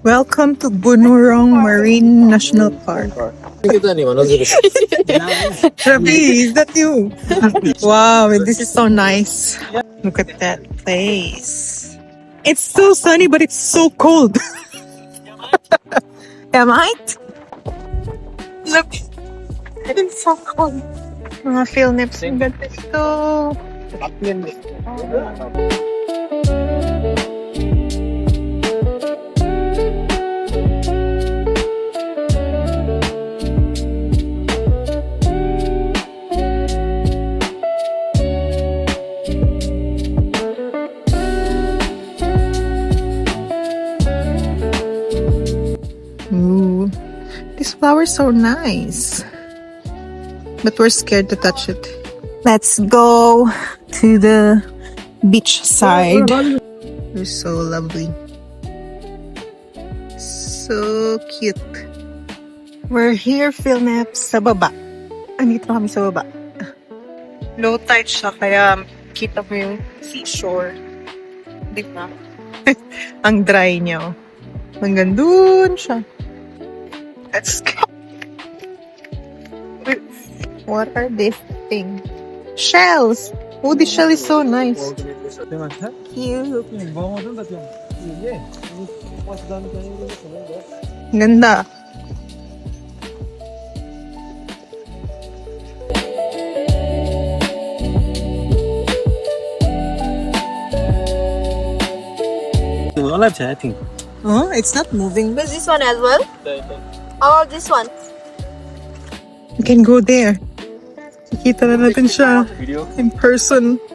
Welcome to Bunurong Marine National Park. Ravi, is that you? Wow, this is so nice. Look at that place. It's so sunny, but it's so cold. Am I? Look, it's so cold. Mga Philnips, ang ganda ito. Ooh, this flower's so nice. But we're scared to touch it. Let's go to the beach side. They're so lovely. So cute. We're here, Philnips, sa baba. Andito kami sa baba. Low tide siya, kaya kita mo yung seashore. Di ba? Ang dry niya. Hanggang dun siya. Let's go. What are these things? Shells! Oh, the shell is so nice. Cute. Ganda. I think. Oh, it's not moving. There's this one as well. How about this one? We can go there. Kita na natin siya in person.